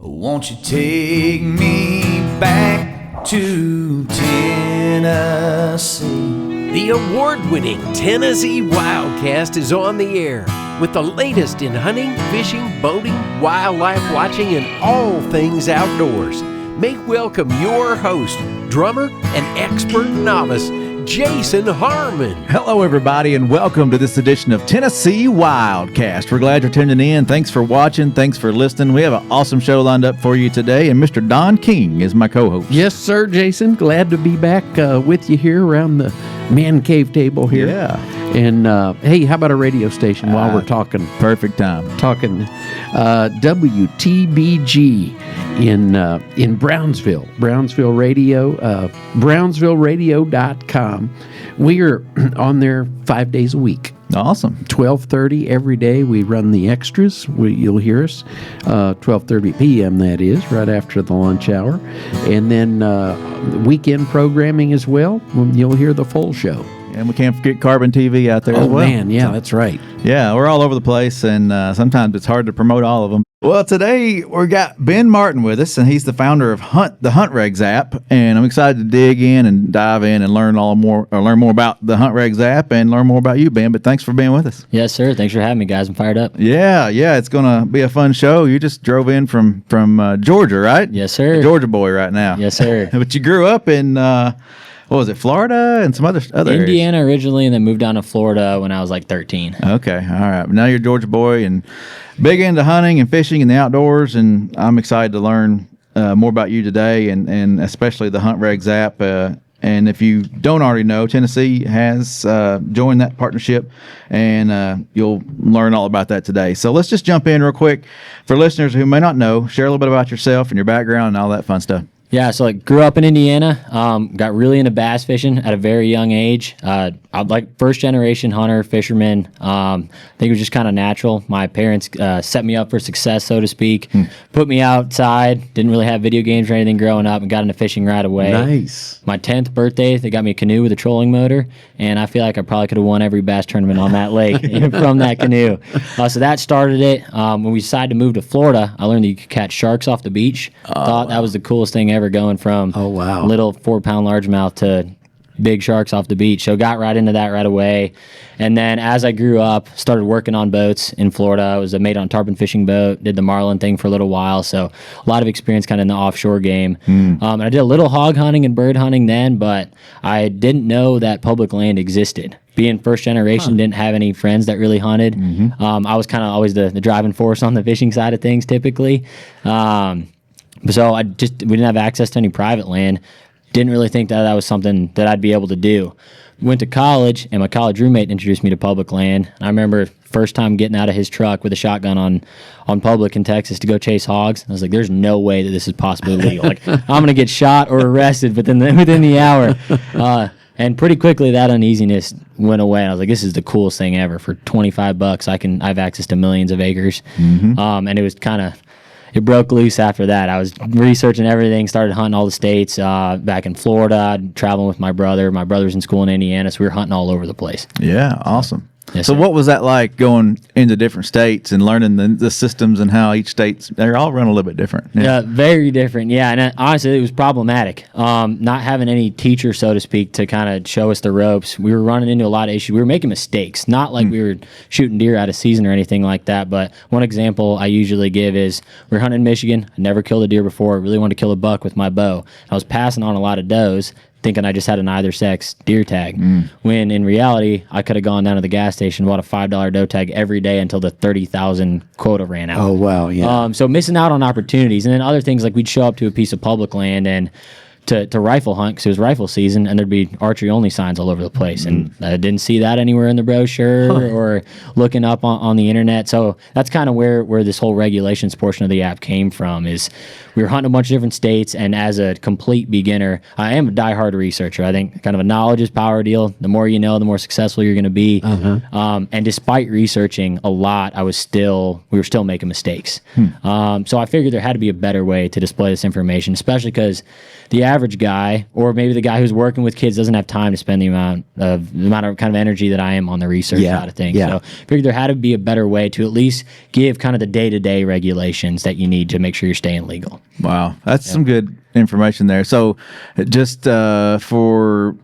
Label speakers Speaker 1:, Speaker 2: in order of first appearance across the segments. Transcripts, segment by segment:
Speaker 1: Won't you take me back to Tennessee?
Speaker 2: The award-winning Tennessee WildCast is on the air with the latest in hunting, fishing, boating, wildlife watching, and all things outdoors. Make welcome your host, drummer and expert novice, Jason Harmon.
Speaker 3: Hello, everybody, and welcome to this edition of Tennessee WildCast. We're glad you're tuning in. Thanks for watching. Thanks for listening. We have an awesome show lined up for you today, and Mr. Don King is my co-host.
Speaker 2: Yes, sir, Jason. Glad to be back with you here around the man cave table here.
Speaker 3: Yeah.
Speaker 2: And, hey, how about a radio station while we're talking?
Speaker 3: Perfect time.
Speaker 2: Talking WTBG in Brownsville. Brownsville Radio, brownsvilleradio.com. We are on there 5 days a week.
Speaker 3: Awesome.
Speaker 2: 12:30 every day. We run the extras. You'll hear us 12:30 p.m. That is right after the lunch hour, and then weekend programming as well. You'll hear the full show.
Speaker 3: And we can't forget Carbon TV out there as well.
Speaker 2: Oh, man, yeah, that's right.
Speaker 3: Yeah, we're all over the place, and sometimes it's hard to promote all of them. Well, today we got Ben Martin with us, and he's the founder of the Hunt Regs App, and I'm excited to dig in and dive in and learn more about the Hunt Regs App and learn more about you, Ben. But thanks for being with us.
Speaker 4: Yes, sir. Thanks for having me, guys. I'm fired up.
Speaker 3: Yeah, it's gonna be a fun show. You just drove in from Georgia, right?
Speaker 4: Yes, sir.
Speaker 3: A Georgia boy right now.
Speaker 4: Yes, sir.
Speaker 3: But you grew up in what was it, Florida and some other
Speaker 4: Indiana
Speaker 3: areas?
Speaker 4: originally, and then moved down to Florida when I was like 13.
Speaker 3: Okay, all right. Now you're a Georgia boy and big into hunting and fishing and the outdoors, and I'm excited to learn more about you today, and especially the Hunt Regs app. And if you don't already know, Tennessee has joined that partnership, and you'll learn all about that today. So let's just jump in real quick. For listeners who may not know, share a little bit about yourself and your background and all that fun stuff.
Speaker 4: Yeah, so grew up in Indiana, got really into bass fishing at a very young age. I'm like first generation hunter, fisherman. I think it was just kind of natural. My parents set me up for success, so to speak. Put me outside, didn't really have video games or anything growing up, and got into fishing right away.
Speaker 2: Nice.
Speaker 4: My 10th birthday, they got me a canoe with a trolling motor, and I feel like I probably could have won every bass tournament on that lake from that canoe. So that started it. When we decided to move to Florida, I learned that you could catch sharks off the beach. Thought that was the coolest thing ever, going from little 4-pound largemouth to big sharks off the beach. So got right into that right away. And then as I grew up, started working on boats in Florida. I was a mate on a tarpon fishing boat, did the marlin thing for a little while. So a lot of experience kind of in the offshore game. And I did a little hog hunting and bird hunting then, but I didn't know that public land existed. Being first generation, didn't have any friends that really hunted. I was kind of always the driving force on the fishing side of things typically. So we didn't have access to any private land. Didn't really think that was something that I'd be able to do. Went to college, and my college roommate introduced me to public land. I remember first time getting out of his truck with a shotgun on public in Texas to go chase hogs. I was like, there's no way that this is possibly legal. Like, I'm going to get shot or arrested within the hour. And pretty quickly that uneasiness went away. I was like, this is the coolest thing ever. For $25, I have access to millions of acres. And it was it broke loose after that. I was researching everything, started hunting all the states back in Florida, traveling with my brother. My brother's in school in Indiana, so we were hunting all over the place.
Speaker 3: Yeah, awesome.
Speaker 4: Yes,
Speaker 3: so
Speaker 4: sir.
Speaker 3: what was that like going into different states and learning the systems and how each they're all run a little bit different?
Speaker 4: Yeah, very different. Yeah, and honestly, it was problematic. Not having any teacher, so to speak, to kind of show us the ropes. We were running into a lot of issues. We were making mistakes, not like we were shooting deer out of season or anything like that. But one example I usually give is we were hunting in Michigan. I never killed a deer before. I really wanted to kill a buck with my bow. I was passing on a lot of does, thinking I just had an either sex deer tag, when in reality I could have gone down to the gas station, bought a $5 doe tag every day until the 30,000 quota ran out.
Speaker 2: Oh, wow, yeah.
Speaker 4: So missing out on opportunities. And then other things, like we'd show up to a piece of public land and to rifle hunt, because it was rifle season, and there'd be archery only signs all over the place, and I didn't see that anywhere in the brochure or looking up on the internet. So that's kind of where this whole regulations portion of the app came from. Is we were hunting a bunch of different states, and as a complete beginner, I am a diehard researcher. I think kind of a knowledge is power deal. The more you know, the more successful you're going to be. And despite researching a lot, we were still making mistakes. So I figured there had to be a better way to display this information, especially because the average guy, or maybe the guy who's working with kids doesn't have time to spend the amount of kind of energy that I am on the research side of things. So I figured there had to be a better way to at least give kind of the day-to-day regulations that you need to make sure you're staying legal.
Speaker 3: Wow, that's some good information there. So just for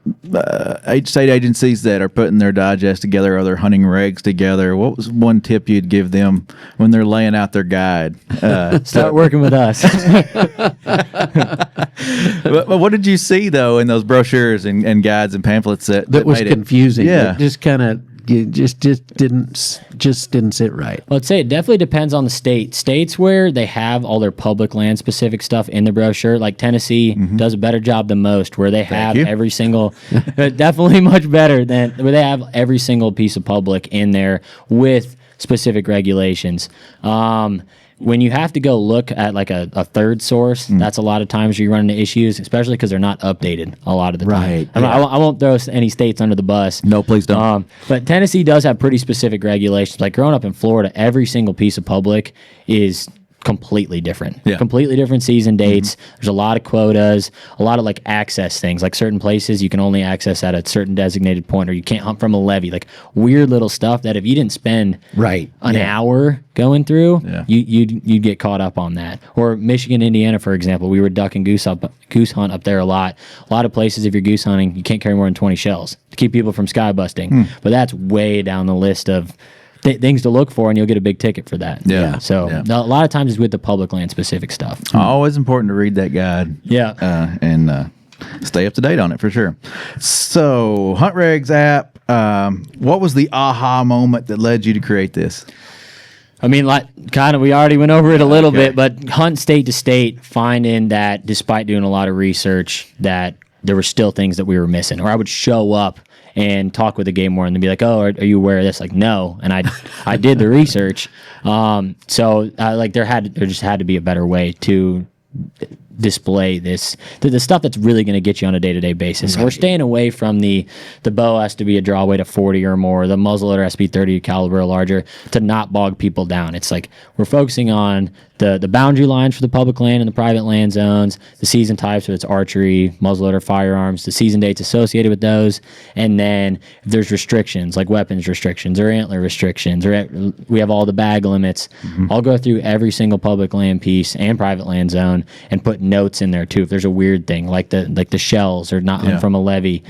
Speaker 3: state agencies that are putting their digest together or their hunting regs together, what was one tip you'd give them when they're laying out their guide?
Speaker 4: Start working with us.
Speaker 3: But what did you see though in those brochures and guides and pamphlets that
Speaker 5: was
Speaker 3: made
Speaker 5: confusing?
Speaker 3: Yeah,
Speaker 5: It just kind of just didn't sit right.
Speaker 4: Well, I'd say it definitely depends on the state. States where they have all their public land specific stuff in the brochure, like Tennessee does a better job than most, where they have every single, definitely much better than where they have every single piece of public in there with specific regulations. When you have to go look at like a third source, that's a lot of times you run into issues, especially because they're not updated a lot of the time.
Speaker 5: Right.
Speaker 4: I won't throw any states under the bus.
Speaker 3: No, please don't.
Speaker 4: But Tennessee does have pretty specific regulations. Like growing up in Florida, every single piece of public is completely different. Completely different season dates. There's a lot of quotas, a lot of like access things. Like certain places you can only access at a certain designated point, or you can't hunt from a levee. Like weird little stuff that if you didn't spend an hour going through, you'd get caught up on that. Or Michigan, Indiana, for example, we were duck and goose hunt up there a lot. A lot of places, if you're goose hunting, you can't carry more than 20 shells to keep people from sky busting. But that's way down the list of things to look for, and you'll get a big ticket for that. So a lot of times it's with the public land specific stuff.
Speaker 3: Always important to read that guide. And stay up to date on it for sure. So Hunt Regs app, what was the aha moment that led you to create this?
Speaker 4: I mean, like we already went over it a little bit, but hunt state to state, finding that despite doing a lot of research, that there were still things that we were missing. Or I would show up and talk with the game warden and be like, "Oh, are you aware of this?" Like, no, and I did the research. So there just had to be a better way to display this the stuff that's really going to get you on a day-to-day basis. We're staying away from the bow has to be a draw weight of 40 or more, the muzzleloader has to be 30 caliber or larger, to not bog people down. It's like we're focusing on the boundary lines for the public land and the private land zones, the season types, so it's archery, muzzleloader, firearms, the season dates associated with those, and then if there's restrictions like weapons restrictions or antler restrictions, or we have all the bag limits. I'll go through every single public land piece and private land zone and put notes in there too if there's a weird thing like the shells or not from a levee.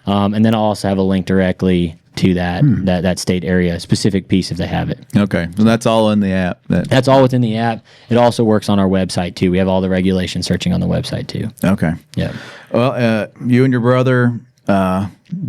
Speaker 4: And then I'll also have a link directly to that state area specific piece if they have it.
Speaker 3: Okay, so that's all in the app.
Speaker 4: That's all within the app. It also works on our website too. We have all the regulations searching on the website too.
Speaker 3: Okay.
Speaker 4: Yeah.
Speaker 3: Well, you and your brother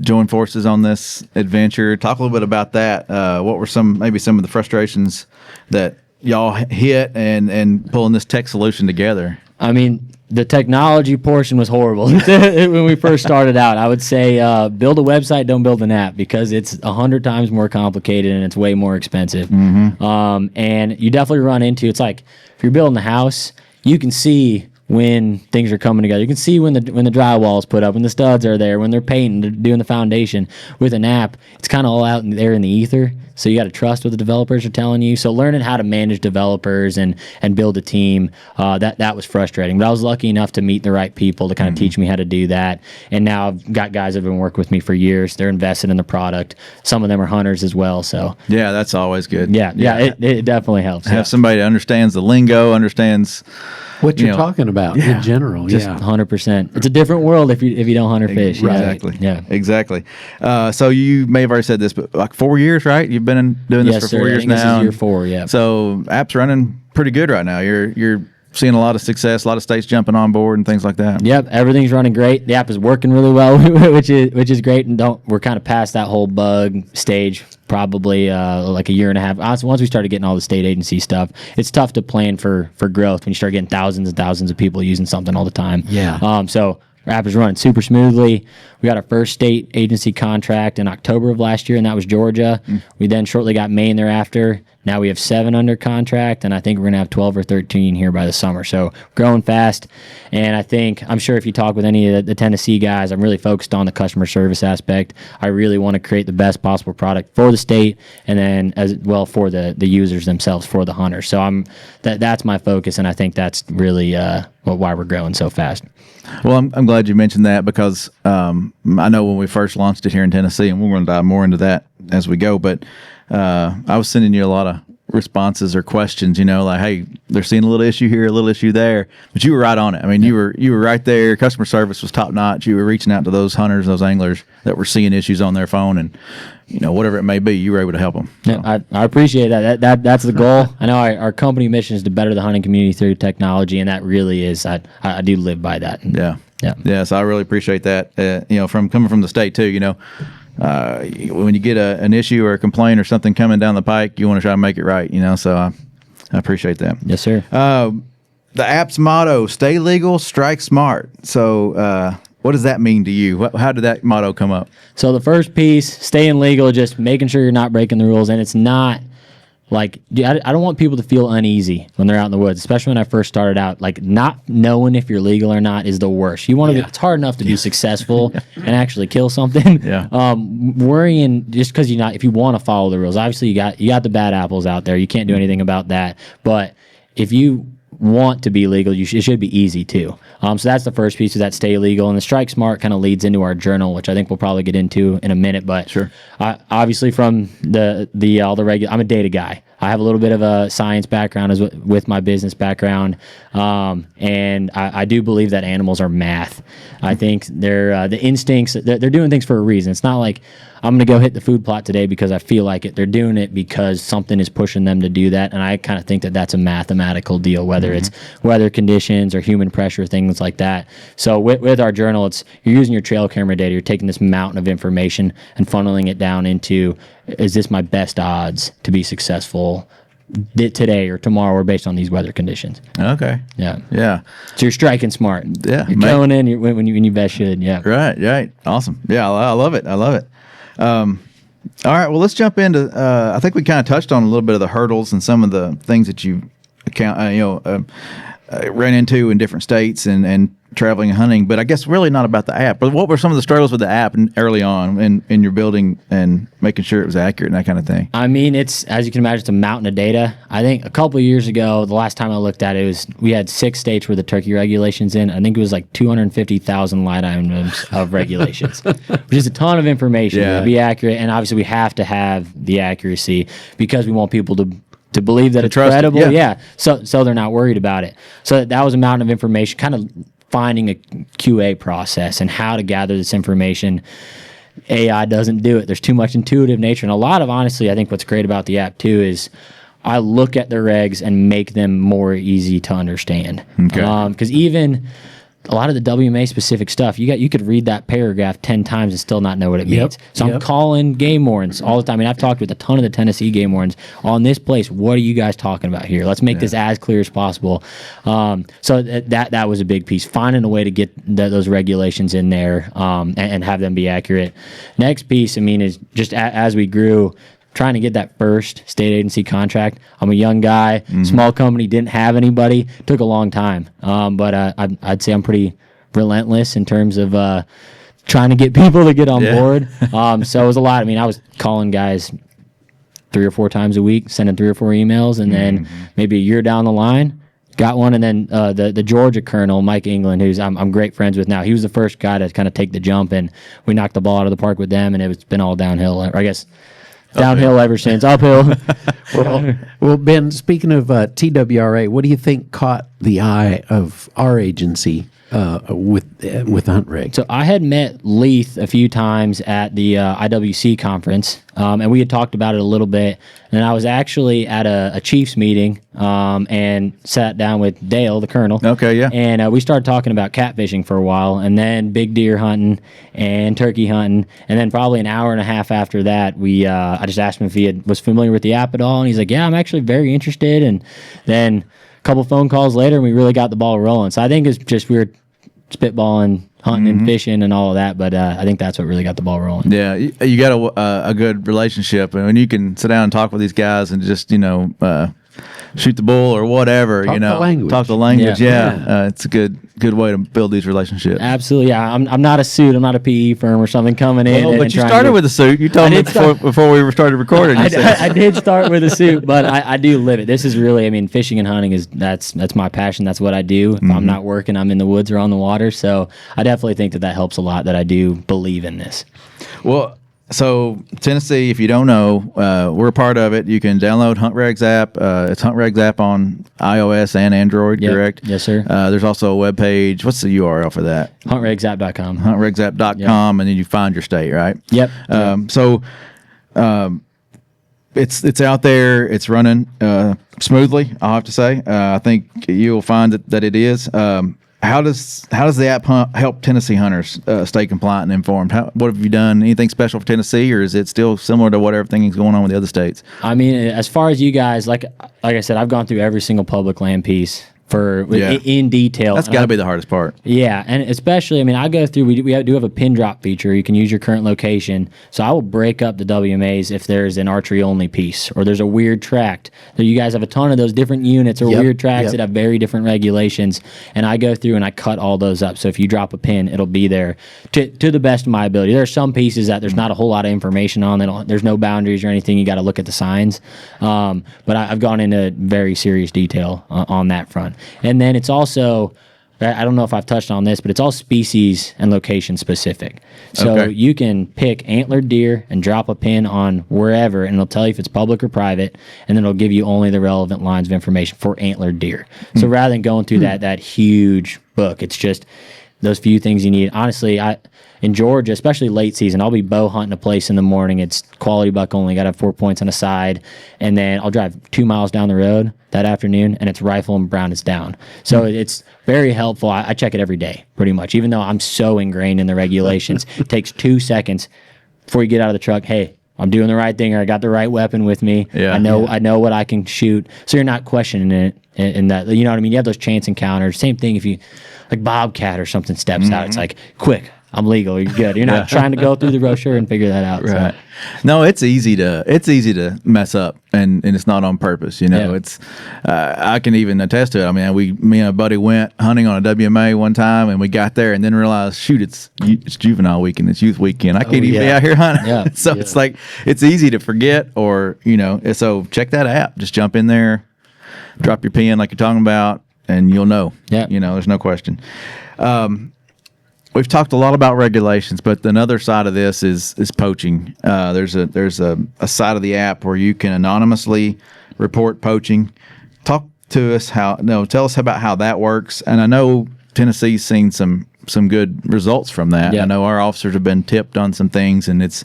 Speaker 3: joined forces on this adventure. Talk a little bit about that. What were maybe some of the frustrations that y'all hit and pulling this tech solution together?
Speaker 4: I mean, the technology portion was horrible when we first started out. I would say build a website, don't build an app, because it's 100 times more complicated and it's way more expensive. And you definitely run into, it's like if you're building a house, you can see when things are coming together. You can see when the drywall is put up, when the studs are there, when they're painting, they're doing the foundation. With an app, it's kind of all out there in the ether. So you got to trust what the developers are telling you. So learning how to manage developers and build a team, that was frustrating. But I was lucky enough to meet the right people to kind of teach me how to do that. And now I've got guys that have been working with me for years. They're invested in the product. Some of them are hunters as well. So
Speaker 3: yeah, that's always good.
Speaker 4: Yeah, it definitely helps.
Speaker 3: Have somebody that understands the lingo, understands
Speaker 5: what you're talking about in general.
Speaker 4: Just 100%. It's a different world if you don't hunt or fish.
Speaker 3: Exactly.
Speaker 4: Yeah.
Speaker 3: Exactly. So you may have already said this, but like 4 years, right? You've been doing this for 4 years now.
Speaker 4: This is year 4. Yeah.
Speaker 3: So app's running pretty good right now. You're seeing a lot of success, a lot of states jumping on board and things like that.
Speaker 4: Yep, everything's running great. The app is working really well, which is great. And we're kind of past that whole bug stage. Probably like a year and a half. Honestly, once we started getting all the state agency stuff, it's tough to plan for growth when you start getting thousands and thousands of people using something all the time.
Speaker 5: Yeah.
Speaker 4: So our app is running super smoothly. We got our first state agency contract in October of last year, and that was Georgia. We then shortly got Maine thereafter. Now we have 7 under contract, and I think we're going to have 12 or 13 here by the summer. So growing fast. And I'm sure if you talk with any of the Tennessee guys, I'm really focused on the customer service aspect. I really want to create the best possible product for the state and then as well for the users themselves, for the hunters. So that's my focus, and I think that's really why we're growing so fast.
Speaker 3: Well, I'm glad you mentioned that because I know when we first launched it here in Tennessee, and we're going to dive more into that as we go, but I was sending you a lot of responses or questions, like, hey, they're seeing a little issue here, a little issue there, but you were right on it. I mean, you were right there. Customer service was top notch. You were reaching out to those hunters, those anglers that were seeing issues on their phone, and whatever it may be, you were able to help them. So.
Speaker 4: Yeah, I appreciate that. That's the goal. I know our company mission is to better the hunting community through technology, and that really is. I do live by that. Yeah.
Speaker 3: So I really appreciate that. From coming from the state too. When you get an issue or a complaint or something coming down the pike, you want to try to make it right. So I appreciate that.
Speaker 4: Yes, sir.
Speaker 3: The app's motto: "Stay legal, strike smart." So. What does that mean to you? How did that motto come up?
Speaker 4: So the first piece, staying legal, just making sure you're not breaking the rules. And it's not like, I don't want people to feel uneasy when they're out in the woods, especially when I first started out. Like, not knowing if you're legal or not is the worst. You want to it's hard enough to be successful and actually kill something. Worrying just because if you want to follow the rules, obviously you got the bad apples out there. You can't do anything about that. But if you want to be legal, it should be easy too. So that's the first piece, of that stay legal, and the strike smart kind of leads into our journal, which I think we'll probably get into in a minute. But
Speaker 3: sure,
Speaker 4: obviously from all the regular, I'm a data guy. I have a little bit of a science background as with my business background, and I do believe that animals are math. I think they're the instincts. They're doing things for a reason. It's not like I'm going to go hit the food plot today because I feel like it. They're doing it because something is pushing them to do that, and I kind of think that that's a mathematical deal, whether it's weather conditions or human pressure, things like that. So with our journal, you're using your trail camera data. You're taking this mountain of information and funneling it down into, is this my best odds to be successful today or tomorrow, or based on these weather conditions?
Speaker 3: Okay.
Speaker 4: Yeah. So you're striking smart.
Speaker 3: Yeah.
Speaker 4: You're going in when you best should. Yeah.
Speaker 3: Right. Awesome. Yeah, I love it. All right. Well, let's jump into. I think we kind of touched on a little bit of the hurdles and some of the things that you ran into in different states and traveling and hunting. But I guess really not about the app. But what were some of the struggles with the app early on in your building and making sure it was accurate and that kind of thing? I mean,
Speaker 4: it's, as you can imagine, it's a mountain of data. I think a couple of years ago, the last time I looked at it, we had 6 states where the turkey regulations in. I think it was like 250,000 line items of regulations, which is a ton of information to be accurate. And obviously, we have to have the accuracy because we want people to believe that it's credible. So they're not worried about it. So that was a mountain of information, kind of finding a QA process and how to gather this information. AI doesn't do it. There's too much intuitive nature. And a lot of, honestly, I think what's great about the app too is I look at the regs and make them more easy to understand. Okay. Because even a lot of the WMA specific stuff, you could read that paragraph 10 times and still not know what it means. So I'm calling game wardens all the time. I mean, I've talked with a ton of the Tennessee game wardens on this place. What are you guys talking about here? Let's make this as clear as possible. So that was a big piece. Finding a way to get those regulations in there and have them be accurate. Next piece, I mean, is just as we grew, trying to get that first state agency contract. I'm a young guy, small company, didn't have anybody. Took a long time, but I'd say I'm pretty relentless in terms of trying to get people to get on board. So it was a lot. I mean, I was calling guys 3 or 4 times a week, sending 3 or 4 emails, and then maybe a year down the line, got one. And then the Georgia Colonel, Mike England, who's I'm great friends with now, he was the first guy to kind of take the jump, and we knocked the ball out of the park with them, and it's been all downhill. Or I guess downhill ever since. Uphill.
Speaker 5: Well, Ben, speaking of TWRA, what do you think caught the eye of our agency with Hunt Regs?
Speaker 4: So I had met Leith a few times at the IWC conference, and we had talked about it a little bit. And I was actually at a Chiefs meeting and sat down with Dale, the Colonel.
Speaker 3: Okay, yeah.
Speaker 4: And we started talking about catfishing for a while, and then big deer hunting and turkey hunting. And then probably an hour and a half after that, I just asked him if he was familiar with the app at all. And he's like, yeah, I'm actually very interested. And then a couple phone calls later, and we really got the ball rolling. So I think it's just we were spitballing, hunting and fishing and all of that, but I think that's what really got the ball rolling.
Speaker 3: Yeah, you got a good relationship, and when you can sit down and talk with these guys and just shoot the bull or whatever.
Speaker 5: Talk
Speaker 3: you
Speaker 5: the
Speaker 3: know,
Speaker 5: language.
Speaker 3: talk the language.
Speaker 4: Yeah.
Speaker 3: Yeah, it's a good way to build these relationships.
Speaker 4: Absolutely, yeah. I'm not a suit. I'm not a PE firm or something coming in.
Speaker 3: Well, but
Speaker 4: and
Speaker 3: you
Speaker 4: trying
Speaker 3: started
Speaker 4: to-
Speaker 3: with a suit. You told
Speaker 4: I
Speaker 3: me
Speaker 4: did start-
Speaker 3: before we started recording. You said.
Speaker 4: I did start with a suit, but I do live it. This is really, I mean, fishing and hunting that's my passion. That's what I do. If I'm not working, I'm in the woods or on the water. So I definitely think that helps a lot. That I do believe in this.
Speaker 3: Well, so Tennessee, if you don't know, we're a part of it. You can download Hunt Regs app. It's Hunt Regs app on iOS and Android,
Speaker 4: Yep.
Speaker 3: correct?
Speaker 4: Yes, sir.
Speaker 3: There's also a webpage. What's the URL for that?
Speaker 4: HuntRegsApp.com.
Speaker 3: HuntRegsApp.com, and then you find your state, right?
Speaker 4: Yep.
Speaker 3: It's out there. It's running smoothly, I'll have to say. I think you'll find that it is. How does the app help Tennessee hunters stay compliant and informed? What have you done? Anything special for Tennessee, or is it still similar to what everything is going on with the other states?
Speaker 4: I mean, as far as you guys, like I said, I've gone through every single public land piece in detail.
Speaker 3: That's got to be the hardest part.
Speaker 4: Yeah, and especially, I mean, I go through, we do have a pin drop feature. You can use your current location. So I will break up the WMAs if there's an archery-only piece or there's a weird tract. So you guys have a ton of those different units or weird tracts that have very different regulations, and I go through and I cut all those up. So if you drop a pin, it'll be there to the best of my ability. There are some pieces that there's not a whole lot of information on. There's no boundaries or anything. You got to look at the signs. But I've gone into very serious detail on that front. And then it's also, I don't know if I've touched on this, but it's all species and location specific. So
Speaker 3: Okay.
Speaker 4: you can pick antlered deer and drop a pin on wherever, and it'll tell you if it's public or private, and then it'll give you only the relevant lines of information for antlered deer. So rather than going through that huge book, it's just those few things you need. Honestly, in Georgia, especially late season, I'll be bow hunting a place in the morning. It's quality buck only. Got to have 4 points on a side, and then I'll drive 2 miles down the road that afternoon, and it's rifle and brown is down. So it's very helpful. I check it every day, pretty much. Even though I'm so ingrained in the regulations, it takes 2 seconds before you get out of the truck. Hey, I'm doing the right thing, or I got the right weapon with me.
Speaker 3: Yeah.
Speaker 4: I know what I can shoot. So you're not questioning it. And that, you know what I mean? You have those chance encounters. Same thing if you, like Bobcat or something steps out. It's like, quick, I'm legal. You're good. You're not trying to go through the brochure and figure that out.
Speaker 3: Right.
Speaker 4: So.
Speaker 3: No, it's easy to mess up, and it's not on purpose. You know, it's I can even attest to it. I mean, me and a buddy went hunting on a WMA one time, and we got there and then realized, shoot, it's juvenile weekend, it's youth weekend. I can't even be out here hunting.
Speaker 4: Yeah.
Speaker 3: So it's like it's easy to forget, or so check that app. Just jump in there, drop your pin like you're talking about, and you'll know.
Speaker 4: Yeah.
Speaker 3: There's no question. We've talked a lot about regulations, but another side of this is poaching. There's a side of the app where you can anonymously report poaching. Tell us about how that works. And I know Tennessee's seen some good results from that.
Speaker 4: Yeah.
Speaker 3: I know our officers have been tipped on some things, and it's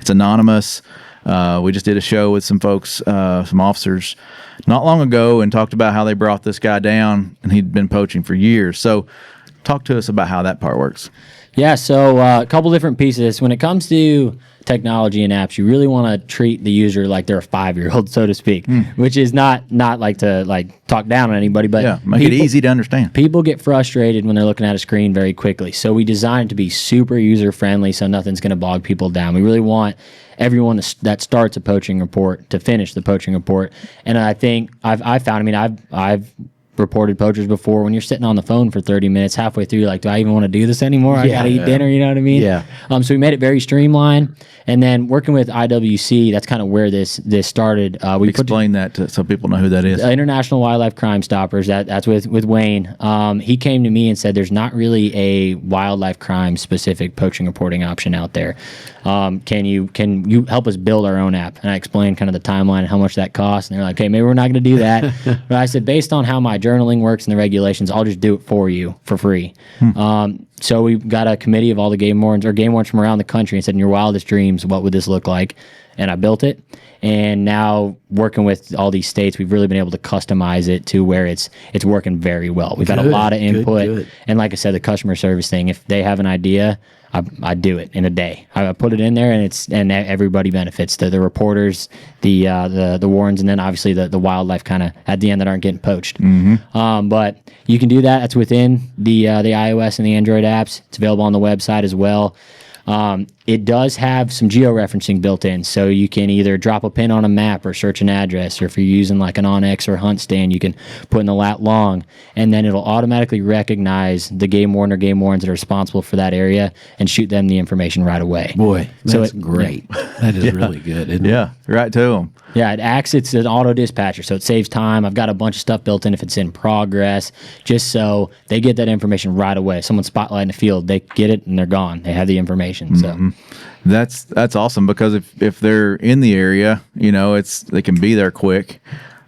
Speaker 3: anonymous. We just did a show with some folks, some officers, not long ago, and talked about how they brought this guy down, and he'd been poaching for years. So talk to us about how that part works.
Speaker 4: Yeah, so a couple different pieces. When it comes to technology and apps, you really want to treat the user like they're a 5-year-old, so to speak, which is not like to talk down on anybody, but
Speaker 3: Make it easy to understand.
Speaker 4: People get frustrated when they're looking at a screen very quickly. So we designed it to be super user friendly, so nothing's going to bog people down. We really want everyone that starts a poaching report to finish the poaching report. And I think I've found, I've reported poachers before. When you're sitting on the phone for 30 minutes, halfway through, you're like, do I even want to do this anymore? I gotta eat dinner, you know what I mean?
Speaker 5: Yeah.
Speaker 4: So we made it very streamlined, and then working with IWC, that's kind of where this started. We
Speaker 3: Explain that so people know who that is.
Speaker 4: International Wildlife Crime Stoppers. That's with Wayne. He came to me and said, "There's not really a wildlife crime specific poaching reporting option out there. Can you help us build our own app?" And I explained kind of the timeline and how much that costs. And they're like, "Hey, maybe we're not going to do that." But I said, based on how my journaling works and the regulations, I'll just do it for you for free. So we got a committee of all the game wardens from around the country and said, in your wildest dreams, what would this look like? And I built it. And now working with all these states, we've really been able to customize it to where it's working very well. We've had a lot of input.
Speaker 5: Good.
Speaker 4: And like I said, the customer service thing, if they have an idea, I do it in a day. I put it in there, and everybody benefits. The reporters, the wardens, and then obviously the wildlife kind of at the end that aren't getting poached. But you can do that. That's within the iOS and the Android apps. It's available on the website as well. it does have some georeferencing built in, so you can either drop a pin on a map or search an address, or if you're using like an OnX or Hunt stand, you can put in the lat long, and then it'll automatically recognize the game warden or game wardens that are responsible for that area and shoot them the information right away.
Speaker 5: Boy, that's
Speaker 4: So
Speaker 5: great. That is really good, isn't it?
Speaker 3: Yeah, right to them.
Speaker 4: Yeah, it's an auto dispatcher, so it saves time. I've got a bunch of stuff built in if it's in progress, just so they get that information right away. Someone's spotlighting the field, they get it and they're gone. They have the information. So
Speaker 3: That's awesome, because if they're in the area, they can be there quick.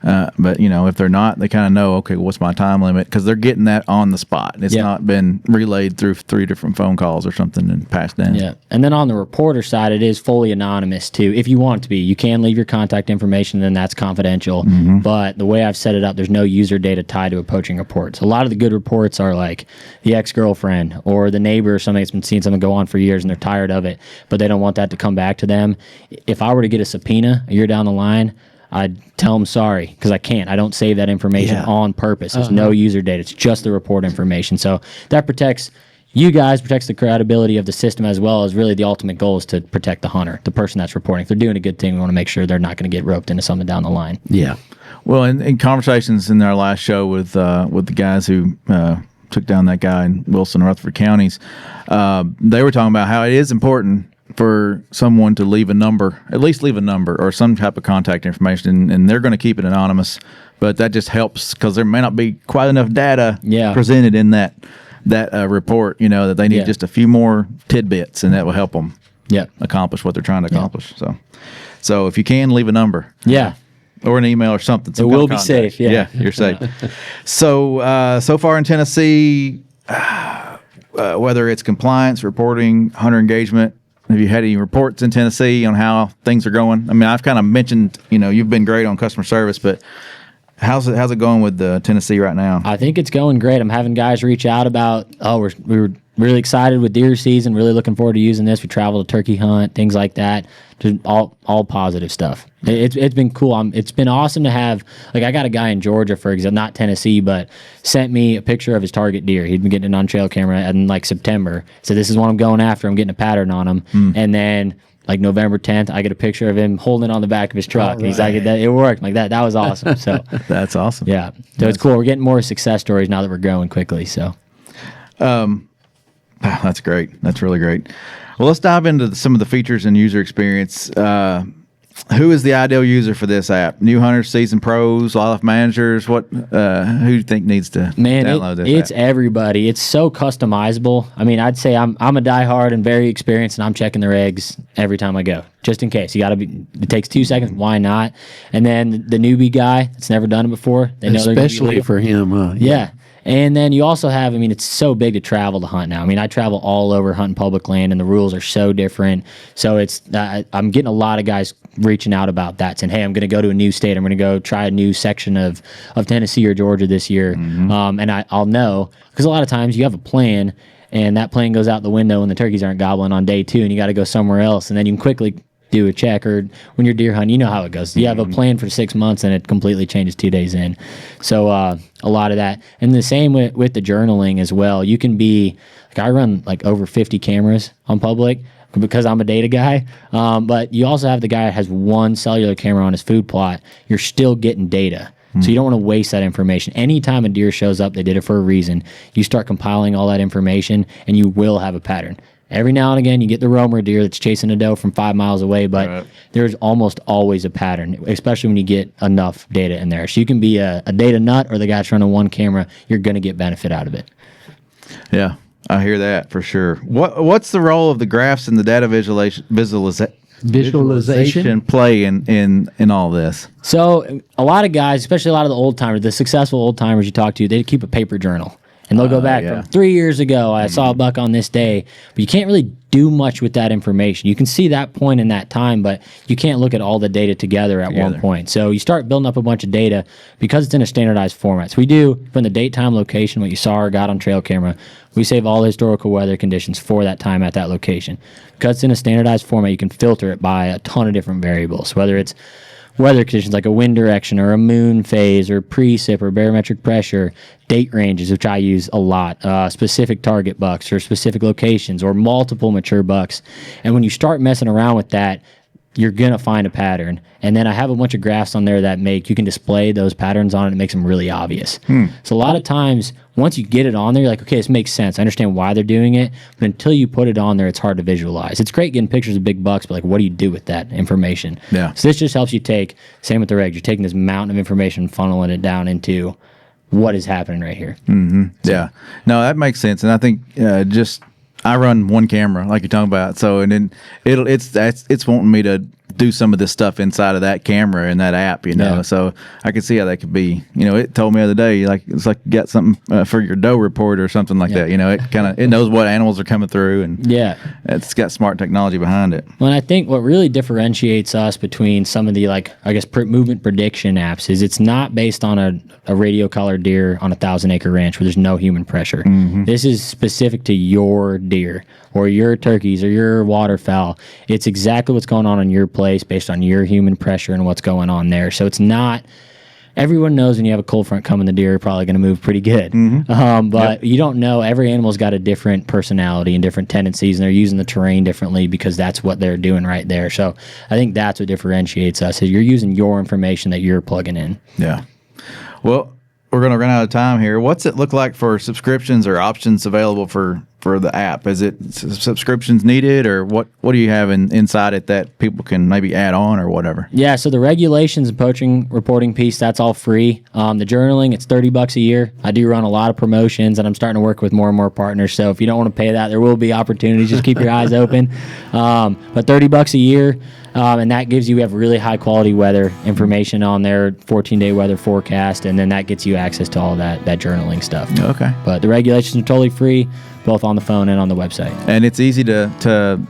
Speaker 3: But if they're not, they kind of know, okay, what's my time limit? Because they're getting that on the spot. It's not been relayed through 3 different phone calls or something and passed in.
Speaker 4: Yeah, and then on the reporter side, it is fully anonymous too. If you want it to be, you can leave your contact information, and that's confidential. But the way I've set it up, there's no user data tied to a poaching report. So a lot of the good reports are like the ex-girlfriend or the neighbor or something that's been seeing something go on for years and they're tired of it, but they don't want that to come back to them. If I were to get a subpoena a year down the line, I'd tell them sorry, because I can't. I don't save that information on purpose. There's no user data. It's just the report information. So that protects you guys, protects the credibility of the system, as well as really the ultimate goal is to protect the hunter, the person that's reporting. If they're doing a good thing, we want to make sure they're not going to get roped into something down the line.
Speaker 5: Yeah.
Speaker 3: Well, in conversations in our last show with the guys who took down that guy in Wilson, Rutherford counties, they were talking about how it is important for someone to leave a number, at least leave a number or some type of contact information, and they're going to keep it anonymous. But that just helps, because there may not be quite enough data presented in that report, that they need just a few more tidbits, and that will help them accomplish what they're trying to accomplish. So if you can, leave a number.
Speaker 4: Yeah.
Speaker 3: Or an email or something.
Speaker 4: It will be safe. Yeah,
Speaker 3: you're safe. So far in Tennessee, whether it's compliance, reporting, hunter engagement, have you had any reports in Tennessee on how things are going? I mean, I've kind of mentioned, you've been great on customer service, but how's it going with Tennessee right now?
Speaker 4: I think it's going great. I'm having guys reach out about, we were really excited with deer season, really looking forward to using this. We traveled to turkey hunt, things like that. Just all positive stuff. It's been cool. It's been awesome to have, like, I got a guy in Georgia, for example, not Tennessee, but sent me a picture of his target deer. He'd been getting it on trail camera in like September. So this is what I'm going after. I'm getting a pattern on him. And then like November 10th, I get a picture of him holding it on the back of his truck. And he's like, it worked. Like that was awesome. So
Speaker 3: that's awesome.
Speaker 4: Yeah. So it's cool. We're getting more success stories now that we're growing quickly. So
Speaker 3: that's great. That's really great. Well, let's dive into some of the features and user experience. Who is the ideal user for this app? New hunters, seasoned pros, wildlife managers? Who do you think needs to download this
Speaker 4: it's
Speaker 3: app?
Speaker 4: Everybody. It's so customizable. I mean, I'd say I'm a diehard and very experienced, and I'm checking the regs every time I go, just in case. It takes 2 seconds. Why not? And then the newbie guy that's never done it before, they know
Speaker 5: especially for him.
Speaker 4: Yeah. And then you also have, it's so big to travel to hunt now. I travel all over hunting public land, and the rules are so different. So I'm getting a lot of guys reaching out about that, saying, hey, I'm going to go to a new state. I'm going to go try a new section of Tennessee or Georgia this year. And I'll know, because a lot of times you have a plan, and that plan goes out the window when the turkeys aren't gobbling on day 2, and you got to go somewhere else. And then you can quickly do a check, or when you're deer hunting, you know how it goes. You have a plan for 6 months and it completely changes 2 days in. So a lot of that. And the same with the journaling as well. You can be, like, I run like over 50 cameras on public because I'm a data guy. But you also have the guy that has one cellular camera on his food plot. You're still getting data. So you don't want to waste that information. Anytime a deer shows up, they did it for a reason. You start compiling all that information, and you will have a pattern. Every now and again, you get the roamer deer that's chasing a doe from 5 miles away, but there's almost always a pattern, especially when you get enough data in there. So you can be a data nut or the guy that's running one camera. You're going to get benefit out of it.
Speaker 3: Yeah, I hear that for sure. What's the role of the graphs and the data visualization play in all this?
Speaker 4: So a lot of guys, especially a lot of the old timers, the successful old timers you talk to, they keep a paper journal. And they'll go back from 3 years ago, I saw a buck on this day. But you can't really do much with that information. You can see that point in that time, but you can't look at all the data together at one point. So you start building up a bunch of data because it's in a standardized format. So we do, from the date, time, location, what you saw or got on trail camera, we save all the historical weather conditions for that time at that location. Because it's in a standardized format, you can filter it by a ton of different variables, whether it's weather conditions like a wind direction or a moon phase or precip or barometric pressure, date ranges, which I use a lot, specific target bucks or specific locations or multiple mature bucks. And when you start messing around with that, you're going to find a pattern. And then I have a bunch of graphs on there that you can display those patterns on it. It makes them really obvious. So a lot of times, once you get it on there, you're like, okay, this makes sense. I understand why they're doing it. But until you put it on there, it's hard to visualize. It's great getting pictures of big bucks, but like, what do you do with that information?
Speaker 3: Yeah.
Speaker 4: So this just helps you same with the regs, you're taking this mountain of information, funneling it down into what is happening right here.
Speaker 3: Yeah. No, that makes sense. And I think I run one camera like you're talking about. So, and then it's wanting me to do some of this stuff inside of that camera and that app,
Speaker 4: Yeah.
Speaker 3: So I can see how that could be, it told me the other day, like, it's like you got something for your doe report or something like that. It knows what animals are coming through, and it's got smart technology behind it.
Speaker 4: Well, and I think what really differentiates us between some of the, movement prediction apps is it's not based on a radio collared deer on a 1,000-acre ranch where there's no human pressure. This is specific to your deer or your turkeys or your waterfowl. It's exactly what's going on in your place based on your human pressure and what's going on there. So it's not, everyone knows when you have a cold front coming, the deer are probably going to move pretty good. But you don't know, every animal's got a different personality and different tendencies, and they're using the terrain differently because that's what they're doing right there. So I think that's what differentiates us, is you're using your information that you're plugging in.
Speaker 3: Yeah. Well, we're going to run out of time here. What's it look like for subscriptions or options available for the app? Is it subscriptions needed, or what do you have inside it that people can maybe add on or whatever?
Speaker 4: Yeah, so the regulations and poaching reporting piece, that's all free. The journaling, it's $30 a year. I do run a lot of promotions, and I'm starting to work with more and more partners. So if you don't want to pay that, there will be opportunities. Just keep your eyes open. But $30 a year. And that gives you, we have really high quality weather information on there, 14-day weather forecast, and then that gets you access to all that journaling stuff.
Speaker 3: Okay.
Speaker 4: But the regulations are totally free, both on the phone and on the website.
Speaker 3: And it's easy to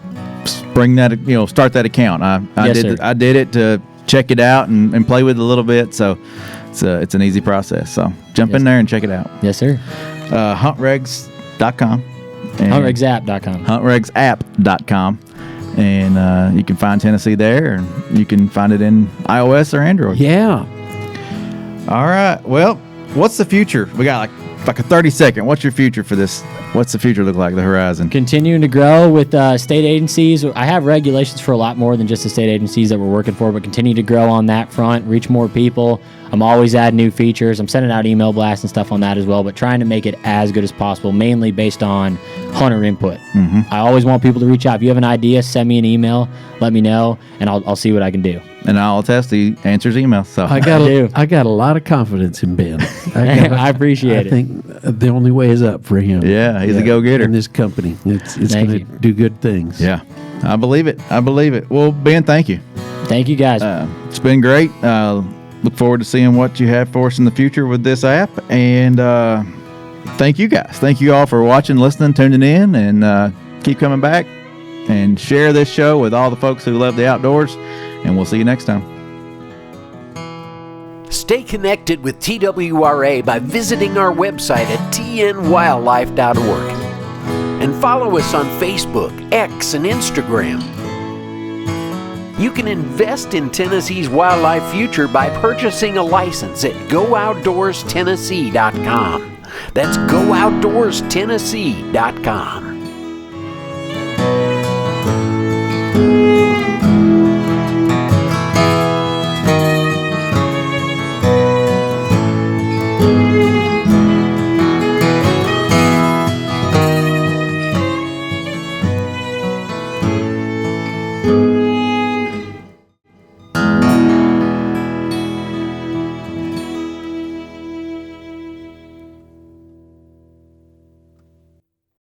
Speaker 3: bring that, start that account. I did it to check it out and play with it a little bit. So it's an easy process. So jump in there and check it out.
Speaker 4: Yes, sir.
Speaker 3: HuntRegs.com.
Speaker 4: HuntRegsApp.com.
Speaker 3: HuntRegsApp.com. And you can find Tennessee there, and you can find it in iOS or Android.
Speaker 5: Yeah.
Speaker 3: All right. Well, what's the future? We got like a 30-second. What's your future for this? What's the future look like, the horizon?
Speaker 4: Continuing to grow with state agencies. I have regulations for a lot more than just the state agencies that we're working for, but continue to grow on that front, reach more people. I'm always adding new features. I'm sending out email blasts and stuff on that as well, but trying to make it as good as possible, mainly based on hunter input.
Speaker 3: Mm-hmm.
Speaker 4: I always want people to reach out. If you have an idea, send me an email, let me know, and I'll see what I can do.
Speaker 3: And I'll attest he answers emails. So
Speaker 5: I got a lot of confidence in Ben.
Speaker 4: I appreciate it.
Speaker 5: I think the only way is up for him.
Speaker 3: Yeah, he's a go-getter.
Speaker 5: In this company. It's going to do good things.
Speaker 3: Yeah, I believe it. Well, Ben, thank you.
Speaker 4: Thank you, guys.
Speaker 3: It's been great. Look forward to seeing what you have for us in the future with this app. And thank you guys. Thank you all for watching, listening, tuning in, and keep coming back and share this show with all the folks who love the outdoors. And we'll see you next time.
Speaker 2: Stay connected with TWRA by visiting our website at tnwildlife.org. And follow us on Facebook, X, and Instagram. You can invest in Tennessee's wildlife future by purchasing a license at GoOutdoorsTennessee.com. That's GoOutdoorsTennessee.com.